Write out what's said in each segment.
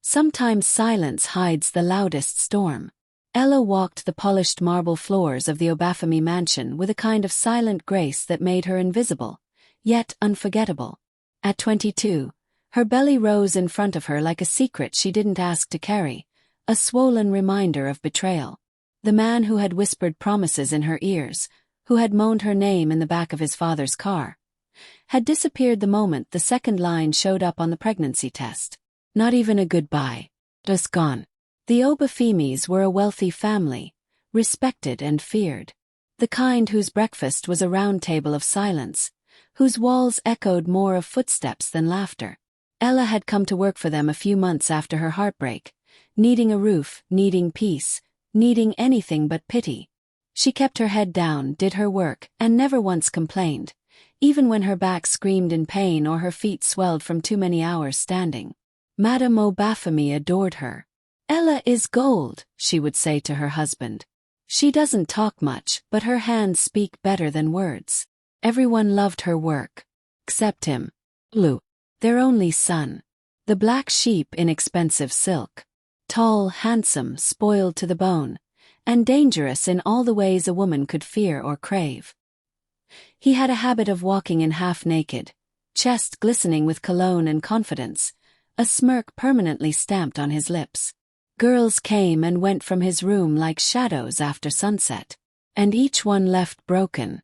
Sometimes silence hides the loudest storm. Ella walked the polished marble floors of the Obafemi mansion with a kind of silent grace that made her invisible, yet unforgettable. At 22, her belly rose in front of her like a secret she didn't ask to carry, a swollen reminder of betrayal. The man who had whispered promises in her ears, who had moaned her name in the back of his father's car, had disappeared the moment the second line showed up on the pregnancy test. Not even a goodbye. Just gone. The Obafemis were a wealthy family, respected and feared. The kind whose breakfast was a round table of silence, whose walls echoed more of footsteps than laughter. Ella had come to work for them a few months after her heartbreak, needing a roof, needing peace, needing anything but pity. She kept her head down, did her work, and never once complained, even when her back screamed in pain or her feet swelled from too many hours standing. Madame Obafemi adored her. "Ella is gold," she would say to her husband. "She doesn't talk much, but her hands speak better than words." Everyone loved her work. Except him. Tulu, their only son. The black sheep in expensive silk. Tall, handsome, spoiled to the bone, and dangerous in all the ways a woman could fear or crave. He had a habit of walking in half-naked, chest glistening with cologne and confidence, a smirk permanently stamped on his lips. Girls came and went from his room like shadows after sunset, and each one left broken.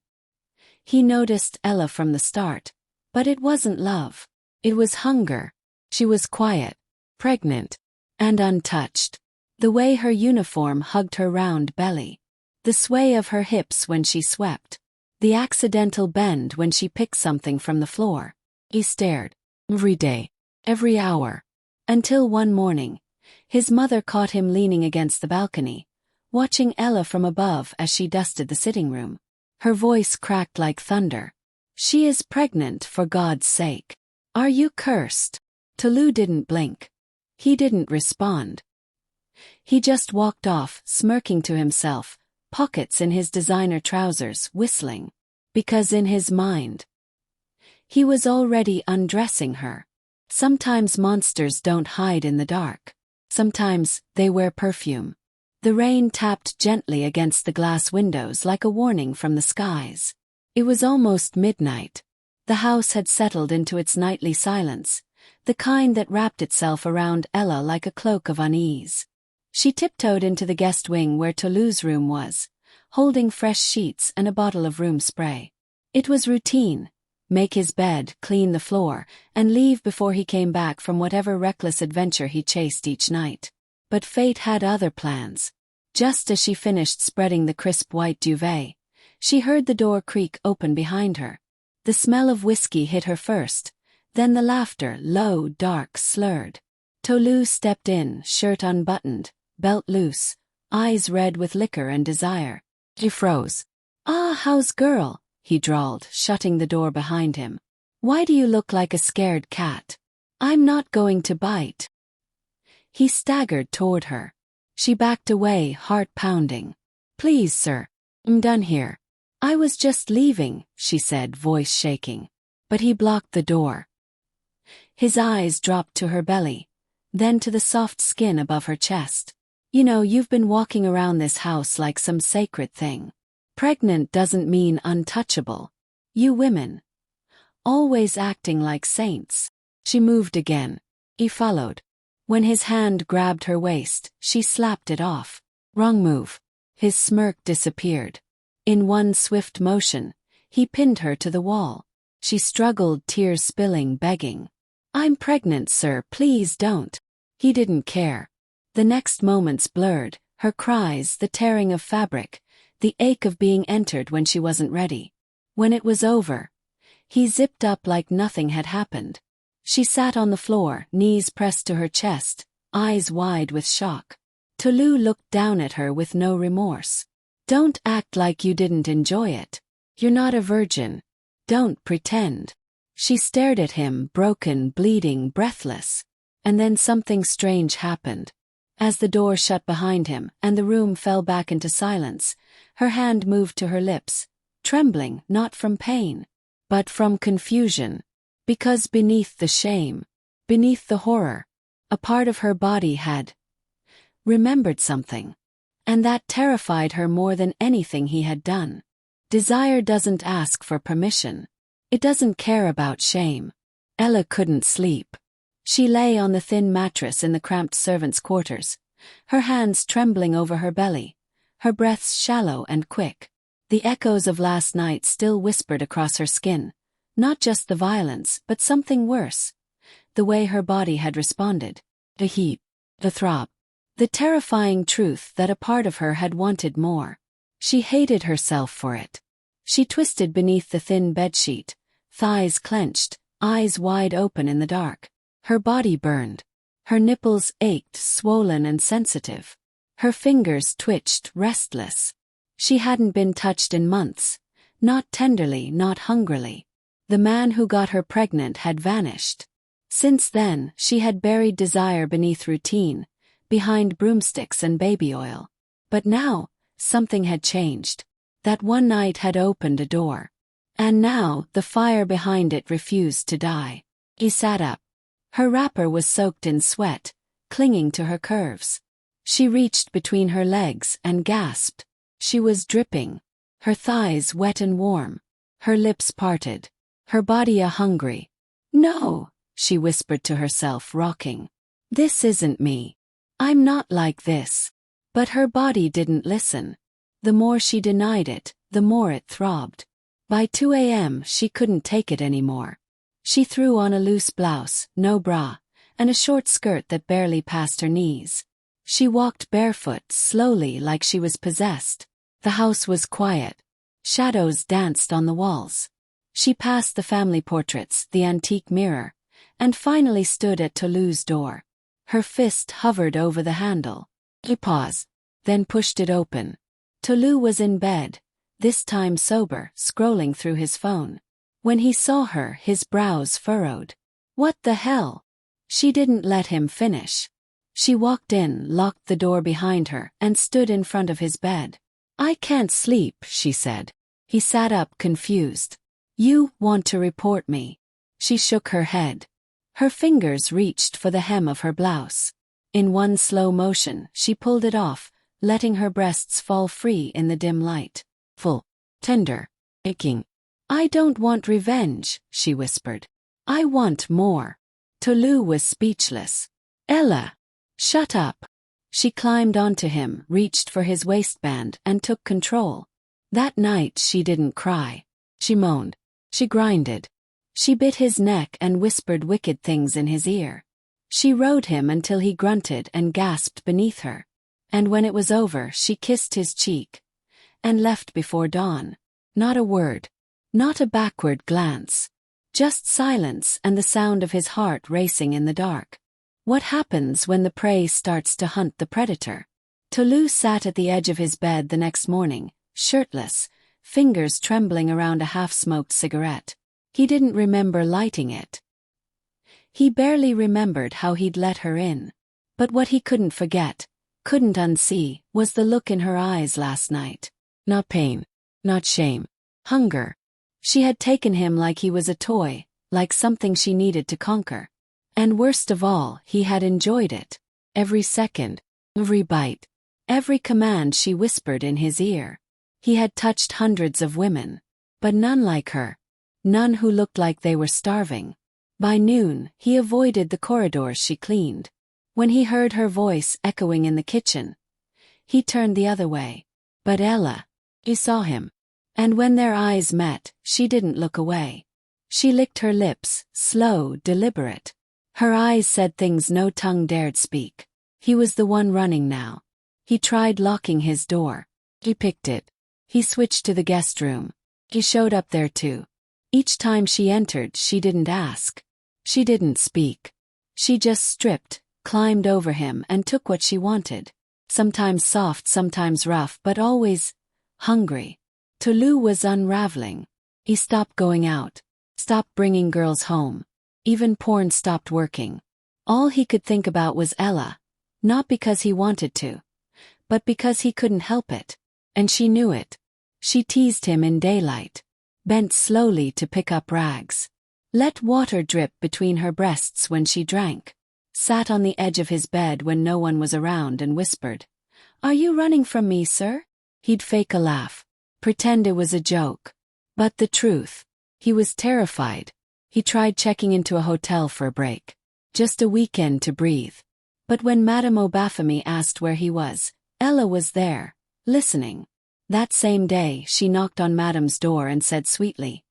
He noticed Ella from the start, but it wasn't love. It was hunger. She was quiet, pregnant, and untouched. The way her uniform hugged her round belly. The sway of her hips when she swept. The accidental bend when she picked something from the floor. He stared. Every day. Every hour. Until one morning, his mother caught him leaning against the balcony, watching Ella from above as she dusted the sitting room. Her voice cracked like thunder. "She is pregnant, for God's sake. Are you cursed?" Tulu didn't blink. He didn't respond. He just walked off, smirking to himself, pockets in his designer trousers, whistling. Because in his mind, he was already undressing her. Sometimes monsters don't hide in the dark. Sometimes they wear perfume. The rain tapped gently against the glass windows like a warning from the skies. It was almost midnight. The house had settled into its nightly silence, the kind that wrapped itself around Ella like a cloak of unease. She tiptoed into the guest wing where Tulu's room was, holding fresh sheets and a bottle of room spray. It was routine. Make his bed, clean the floor, and leave before he came back from whatever reckless adventure he chased each night. But fate had other plans. Just as she finished spreading the crisp white duvet, she heard the door creak open behind her. The smell of whiskey hit her first, then the laughter, low, dark, slurred. Tulu stepped in, shirt unbuttoned, belt loose, eyes red with liquor and desire. She froze. "Ah, how's girl?" he drawled, shutting the door behind him. "Why do you look like a scared cat?" "I'm not going to bite." He staggered toward her. She backed away, heart pounding. "Please, sir. I'm done here." "I was just leaving," she said, voice shaking. But he blocked the door. His eyes dropped to her belly, then to the soft skin above her chest. "You know, you've been walking around this house like some sacred thing. Pregnant doesn't mean untouchable. You women. Always acting like saints." She moved again. He followed. When his hand grabbed her waist, she slapped it off. "Wrong move." His smirk disappeared. In one swift motion, he pinned her to the wall. She struggled, tears spilling, begging. "I'm pregnant, sir, please don't." He didn't care. The next moments blurred, her cries, the tearing of fabric, the ache of being entered when she wasn't ready. When it was over, he zipped up like nothing had happened. She sat on the floor, knees pressed to her chest, eyes wide with shock. Tulu looked down at her with no remorse. "Don't act like you didn't enjoy it. You're not a virgin. Don't pretend." She stared at him, broken, bleeding, breathless. And then something strange happened. As the door shut behind him and the room fell back into silence, her hand moved to her lips, trembling not from pain, but from confusion. Because beneath the shame, beneath the horror, A part of her body had remembered something. And that terrified her more than anything he had done. Desire doesn't ask for permission. It doesn't care about shame. Ella couldn't sleep. She lay on the thin mattress in the cramped servants' quarters, her hands trembling over her belly, her breaths shallow and quick. The echoes of last night still whispered across her skin, not just the violence, but something worse. The way her body had responded. The heat, the throb, the terrifying truth that a part of her had wanted more. She hated herself for it. She twisted beneath the thin bedsheet, thighs clenched, eyes wide open in the dark. Her body burned. Her nipples ached, swollen and sensitive. Her fingers twitched, restless. She hadn't been touched in months. Not tenderly, not hungrily. The man who got her pregnant had vanished. Since then, she had buried desire beneath routine, behind broomsticks and baby oil. But now, something had changed. That one night had opened a door. And now, the fire behind it refused to die. He sat up. Her wrapper was soaked in sweat, clinging to her curves. She reached between her legs and gasped. She was dripping. Her thighs wet and warm. Her lips parted. Her body hungry. "No," she whispered to herself, rocking. "This isn't me. I'm not like this." But her body didn't listen. The more she denied it, the more it throbbed. By 2 a.m. she couldn't take it anymore. She threw on a loose blouse, no bra, and a short skirt that barely passed her knees. She walked barefoot, slowly, like she was possessed. The house was quiet. Shadows danced on the walls. She passed the family portraits, the antique mirror, and finally stood at Tulu's door. Her fist hovered over the handle. He paused, then pushed it open. Tulu was in bed, this time sober, scrolling through his phone. When he saw her, his brows furrowed. "What the hell?" She didn't let him finish. She walked in, locked the door behind her, and stood in front of his bed. "I can't sleep," she said. He sat up, confused. "You want to report me?" She shook her head. Her fingers reached for the hem of her blouse. In one slow motion, she pulled it off, letting her breasts fall free in the dim light. Full, tender, aching. "I don't want revenge," she whispered. "I want more." Tulu was speechless. "Ella, shut up." She climbed onto him, reached for his waistband, and took control. That night she didn't cry. She moaned. She grinded. She bit his neck and whispered wicked things in his ear. She rode him until he grunted and gasped beneath her. And when it was over, she kissed his cheek. And left before dawn. Not a word. Not a backward glance. Just silence and the sound of his heart racing in the dark. What happens when the prey starts to hunt the predator? Tulu sat at the edge of his bed the next morning, shirtless, fingers trembling around a half-smoked cigarette. He didn't remember lighting it. He barely remembered how he'd let her in. But what he couldn't forget, couldn't unsee, was the look in her eyes last night. Not pain. Not shame. Hunger. She had taken him like he was a toy, like something she needed to conquer. And worst of all, he had enjoyed it. Every second, every bite, every command she whispered in his ear. He had touched hundreds of women, but none like her. None who looked like they were starving. By noon, he avoided the corridors she cleaned. When he heard her voice echoing in the kitchen, he turned the other way. But Ella, he saw him. And when their eyes met, she didn't look away. She licked her lips, slow, deliberate. Her eyes said things no tongue dared speak. He was the one running now. He tried locking his door. He picked it. He switched to the guest room. He showed up there too. Each time she entered, she didn't ask. She didn't speak. She just stripped, climbed over him and took what she wanted. Sometimes soft, sometimes rough, but always hungry. Tulu was unraveling. He stopped going out. Stopped bringing girls home. Even porn stopped working. All he could think about was Ella. Not because he wanted to, but because he couldn't help it. And she knew it. She teased him in daylight. Bent slowly to pick up rags. Let water drip between her breasts when she drank. sat on the edge of his bed when no one was around and whispered, "Are you running from me, sir?" He'd fake a laugh, pretend it was a joke. But the truth, he was terrified. He tried checking into a hotel for a break. Just a weekend to breathe. But when Madame Obafemi asked where he was, Ella was there, listening. That same day, she knocked on Madame's door and said sweetly,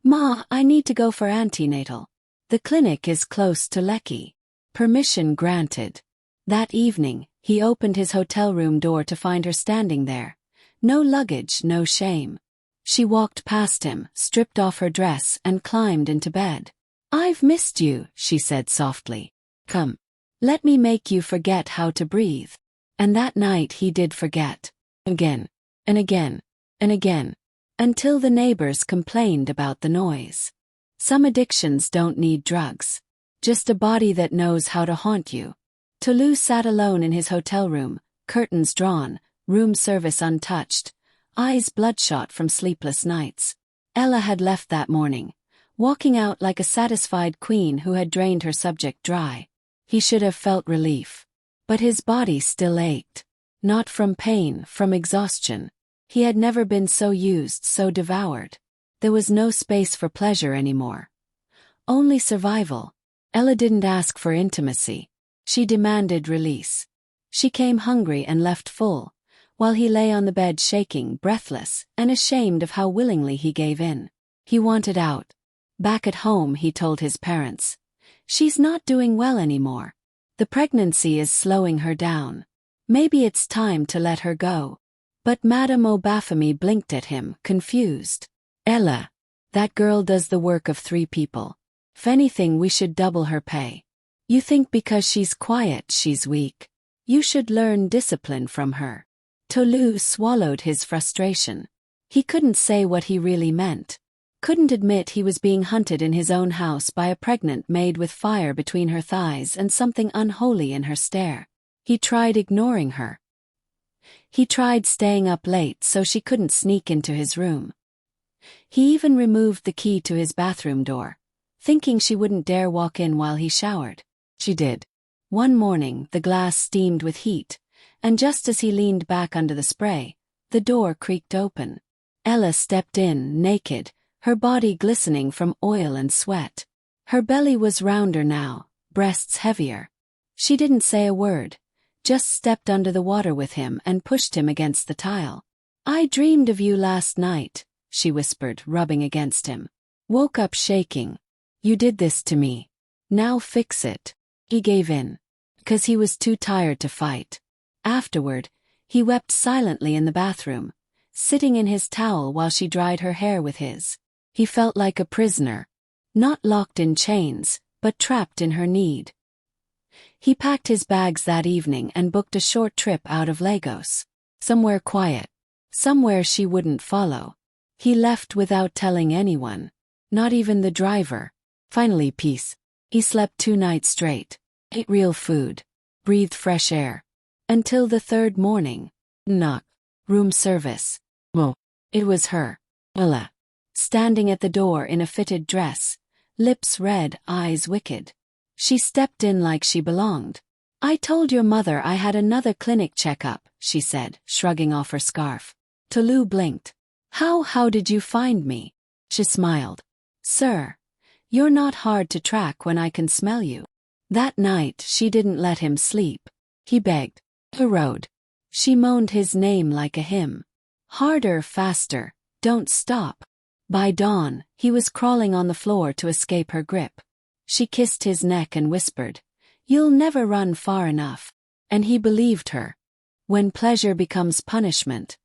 "Ma, I need to go for antenatal. The clinic is close to Lekki." Permission granted. That evening, he opened his hotel room door to find her standing there. No luggage, no shame. She walked past him, stripped off her dress, and climbed into bed. "I've missed you," she said softly. "Come. Let me make you forget how to breathe." And that night he did forget. Again, and again, and again. Until the neighbors complained about the noise. Some addictions don't need drugs. Just a body that knows how to haunt you. Tulu sat alone in his hotel room, curtains drawn, room service untouched, eyes bloodshot from sleepless nights. Ella had left that morning, walking out like a satisfied queen who had drained her subject dry. He should have felt relief. But his body still ached. Not from pain, from exhaustion. He had never been so used, so devoured. There was no space for pleasure anymore. Only survival. Ella didn't ask for intimacy. She demanded release. She came hungry and left full, while he lay on the bed shaking, breathless, and ashamed of how willingly he gave in. He wanted out. Back at home, he told his parents. "She's not doing well anymore. The pregnancy is slowing her down. Maybe it's time to let her go." But Madame Obafemi blinked at him, confused. "Ella, that girl does the work of 3 people. If anything, we should double her pay. You think because she's quiet she's weak. You should learn discipline from her." Tulu swallowed his frustration. He couldn't say what he really meant. Couldn't admit he was being hunted in his own house by a pregnant maid with fire between her thighs and something unholy in her stare. He tried ignoring her. He tried staying up late so she couldn't sneak into his room. He even removed the key to his bathroom door, thinking she wouldn't dare walk in while he showered. She did. One morning, the glass steamed with heat, and just as he leaned back under the spray, the door creaked open. Ella stepped in, naked, her body glistening from oil and sweat. Her belly was rounder now, breasts heavier. She didn't say a word, just stepped under the water with him and pushed him against the tile. "I dreamed of you last night," she whispered, rubbing against him. "Woke up shaking. You did this to me. Now fix it." He gave in. 'Cause he was too tired to fight. Afterward, he wept silently in the bathroom, sitting in his towel while she dried her hair with his. He felt like a prisoner. Not locked in chains, but trapped in her need. He packed his bags that evening and booked a short trip out of Lagos. Somewhere quiet. Somewhere she wouldn't follow. He left without telling anyone. Not even the driver. Finally peace. He slept 2 nights straight. Ate real food. Breathed fresh air. Until the 3rd morning. Knock. Room service. Well, it was her. Ella. Standing at the door in a fitted dress. Lips red, eyes wicked. She stepped in like she belonged. "I told your mother I had another clinic checkup," she said, shrugging off her scarf. Tulu blinked. How did you find me?" She smiled. "Sir, you're not hard to track when I can smell you." That night she didn't let him sleep. He begged. Erode. She moaned his name like a hymn. Harder, faster, don't stop. By dawn, he was crawling on the floor to escape her grip. She kissed his neck and whispered, "You'll never run far enough." And he believed her. When pleasure becomes punishment,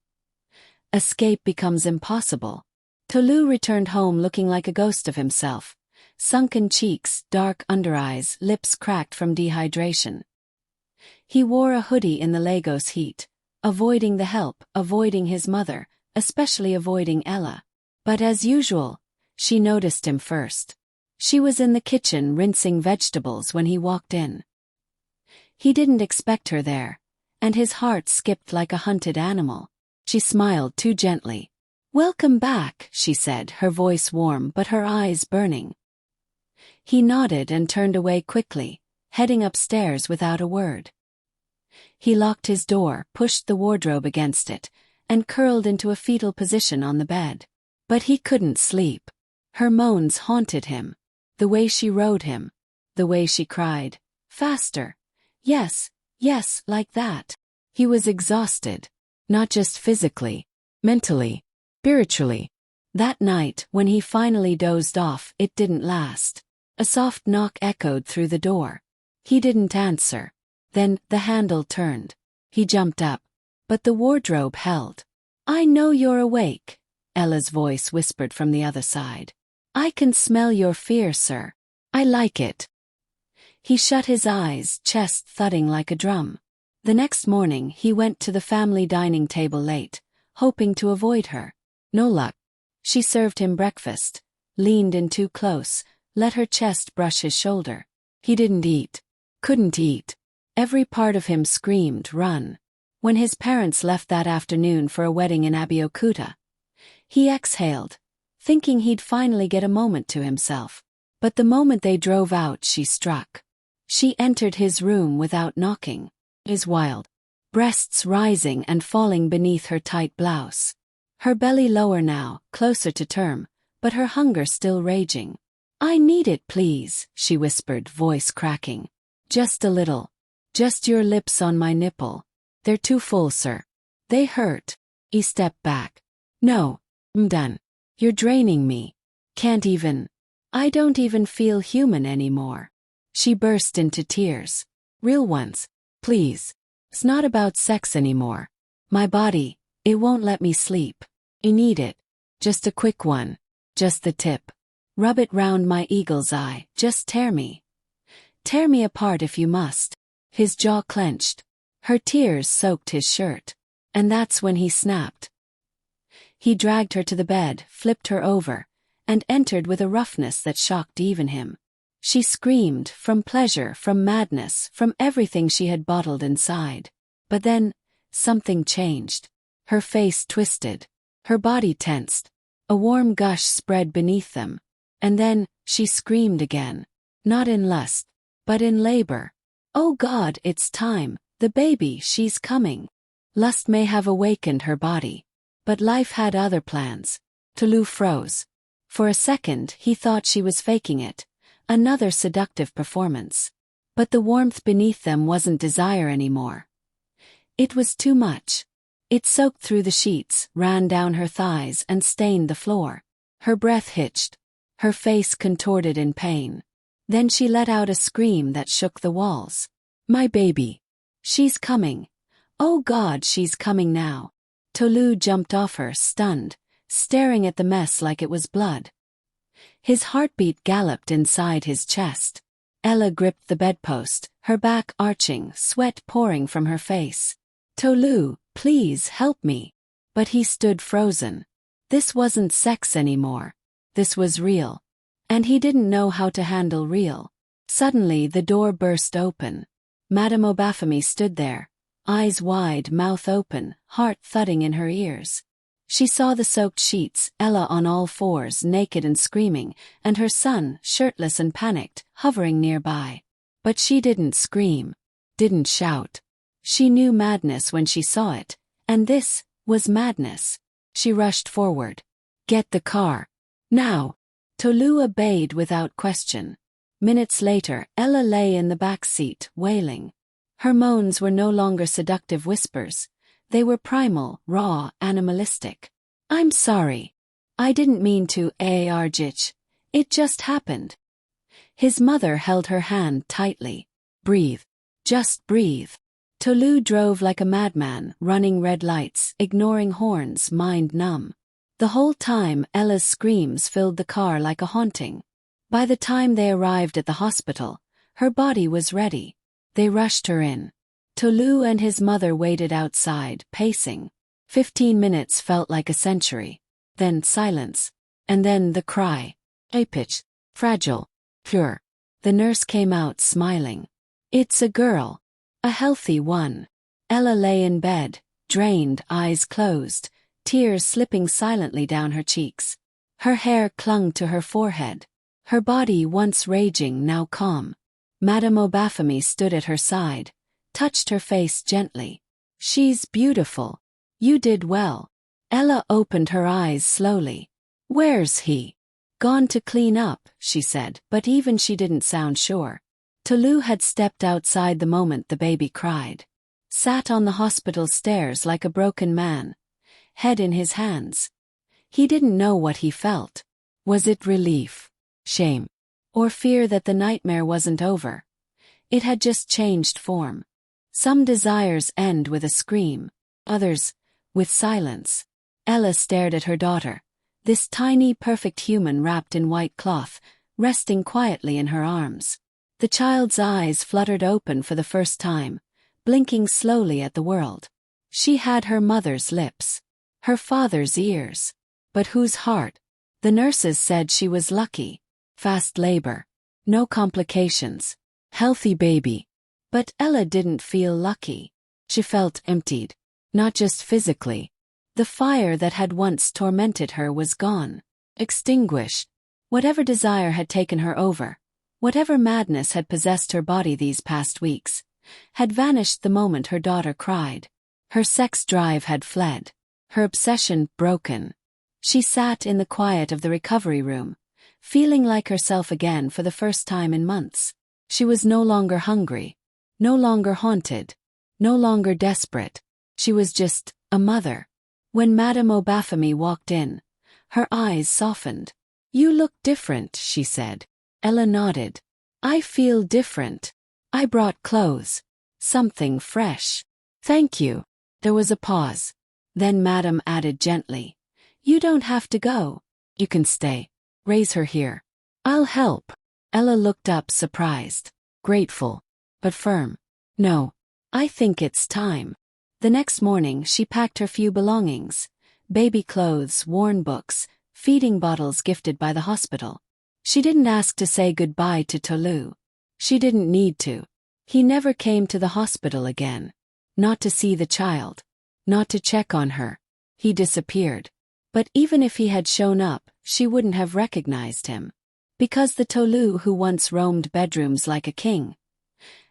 escape becomes impossible. Tulu returned home looking like a ghost of himself. Sunken cheeks, dark undereyes, lips cracked from dehydration. He wore a hoodie in the Lagos heat, avoiding the help, avoiding his mother, especially avoiding Ella. But as usual, she noticed him first. She was in the kitchen rinsing vegetables when he walked in. He didn't expect her there, and his heart skipped like a hunted animal. She smiled too gently. "Welcome back," she said, her voice warm but her eyes burning. He nodded and turned away quickly, heading upstairs without a word. He locked his door, pushed the wardrobe against it, and curled into a fetal position on the bed. But he couldn't sleep. Her moans haunted him. The way she rode him. The way she cried. Faster. Yes, yes, like that. He was exhausted. Not just physically, mentally, spiritually. That night, when he finally dozed off, it didn't last. A soft knock echoed through the door. He didn't answer. Then, the handle turned. He jumped up. But the wardrobe held. "I know you're awake," Ella's voice whispered from the other side. "I can smell your fear, sir. I like it." He shut his eyes, chest thudding like a drum. The next morning he went to the family dining table late, hoping to avoid her. No luck. She served him breakfast, leaned in too close, let her chest brush his shoulder. He didn't eat. Couldn't eat. Every part of him screamed, run. When his parents left that afternoon for a wedding in Abeokuta, he exhaled, thinking he'd finally get a moment to himself. But the moment they drove out, she struck. She entered his room without knocking. His wild breasts rising and falling beneath her tight blouse. Her belly lower now, closer to term, but her hunger still raging. "I need it, please," she whispered, voice cracking. "Just a little. Just your lips on my nipple. They're too full, sir. They hurt." He stepped back. "No, I'm done. You're draining me. Can't even. I don't even feel human anymore." She burst into tears. "Real ones. Please. It's not about sex anymore. My body, it won't let me sleep. I need it. Just a quick one. Just the tip. Rub it round my eagle's eye. Just tear me. Tear me apart if you must." His jaw clenched. Her tears soaked his shirt. And that's when he snapped. He dragged her to the bed, flipped her over, and entered with a roughness that shocked even him. She screamed, from pleasure, from madness, from everything she had bottled inside. But then, something changed. Her face twisted. Her body tensed. A warm gush spread beneath them. And then, she screamed again. Not in lust, but in labor. "Oh God, it's time. The baby, she's coming." Lust may have awakened her body. But life had other plans. Tulu froze. For a second, he thought she was faking it. Another seductive performance. But the warmth beneath them wasn't desire anymore. It was too much. It soaked through the sheets, ran down her thighs, and stained the floor. Her breath hitched. Her face contorted in pain. Then she let out a scream that shook the walls. "My baby. She's coming. Oh God, she's coming now." Tolu jumped off her, stunned, staring at the mess like it was blood. His heartbeat galloped inside his chest. Ella gripped the bedpost, her back arching, sweat pouring from her face. "Tolu, please help me." But he stood frozen. This wasn't sex anymore. This was real. And he didn't know how to handle real. Suddenly the door burst open. Madame Obafemi stood there, eyes wide, mouth open, heart thudding in her ears. She saw the soaked sheets, Ella on all fours, naked and screaming, and her son, shirtless and panicked, hovering nearby. But she didn't scream, didn't shout. She knew madness when she saw it, and this was madness. She rushed forward. "Get the car. Now." Tolu obeyed without question. Minutes later, Ella lay in the back seat, wailing. Her moans were no longer seductive whispers. They were primal, raw, animalistic. "I'm sorry. I didn't mean to, Arjich. It just happened." His mother held her hand tightly. "Breathe. Just breathe." Tolu drove like a madman, running red lights, ignoring horns, mind numb. The whole time, Ella's screams filled the car like a haunting. By the time they arrived at the hospital, her body was ready. They rushed her in. Tolu and his mother waited outside, pacing. 15 minutes felt like a century. Then silence. And then the cry. High-pitched, fragile, pure. The nurse came out smiling. "It's a girl. A healthy one." Ella lay in bed, drained, eyes closed, tears slipping silently down her cheeks. Her hair clung to her forehead. Her body, once raging, now calm. Madame Obafemi stood at her side, touched her face gently. She's beautiful. You did well. Ella opened her eyes slowly. Where's he? Gone to clean up, she said, but even she didn't sound sure. Tulu had stepped outside the moment the baby cried. Sat on the hospital stairs like a broken man, head in his hands. He didn't know what he felt. Was it relief, shame, or fear that the nightmare wasn't over? It had just changed form. Some desires end with a scream, others, with silence. Ella stared at her daughter, this tiny, perfect human wrapped in white cloth, resting quietly in her arms. The child's eyes fluttered open for the first time, blinking slowly at the world. She had her mother's lips, her father's ears. But whose heart? The nurses said she was lucky. Fast labor. No complications. Healthy baby. But Ella didn't feel lucky. She felt emptied. Not just physically. The fire that had once tormented her was gone. Extinguished. Whatever desire had taken her over, whatever madness had possessed her body these past weeks, had vanished the moment her daughter cried. Her sex drive had fled. Her obsession broken. She sat in the quiet of the recovery room, feeling like herself again for the first time in months. She was no longer hungry, no longer haunted, no longer desperate. She was just a mother. When Madame Obafemi walked in, her eyes softened. You look different, she said. Ella nodded. I feel different. I brought clothes. Something fresh. Thank you. There was a pause. Then Madame added gently. You don't have to go. You can stay. Raise her here. I'll help. Ella looked up surprised, grateful, but firm. No. I think it's time. The next morning she packed her few belongings. Baby clothes, worn books, feeding bottles gifted by the hospital. She didn't ask to say goodbye to Tulu. She didn't need to. He never came to the hospital again. Not to see the child. Not to check on her. He disappeared. But even if he had shown up, she wouldn't have recognized him. Because the Tulu who once roamed bedrooms like a king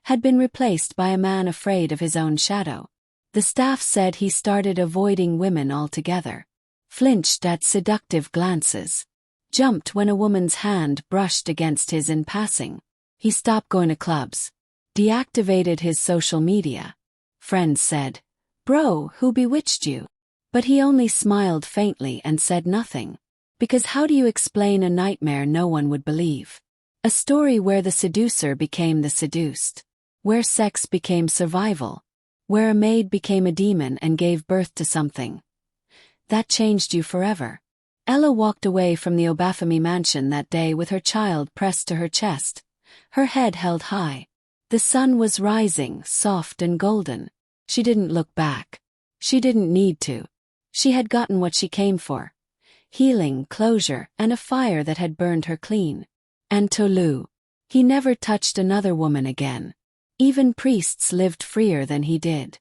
had been replaced by a man afraid of his own shadow. The staff said he started avoiding women altogether, flinched at seductive glances, jumped when a woman's hand brushed against his in passing. He stopped going to clubs, deactivated his social media. Friends said, "Bro, who bewitched you?" But he only smiled faintly and said nothing. Because how do you explain a nightmare no one would believe? A story where the seducer became the seduced. Where sex became survival. Where a maid became a demon and gave birth to something that changed you forever. Ella walked away from the Obafemi mansion that day with her child pressed to her chest, her head held high. The sun was rising, soft and golden. She didn't look back. She didn't need to. She had gotten what she came for. Healing, closure, and a fire that had burned her clean. And Tulu. He never touched another woman again. Even priests lived freer than he did.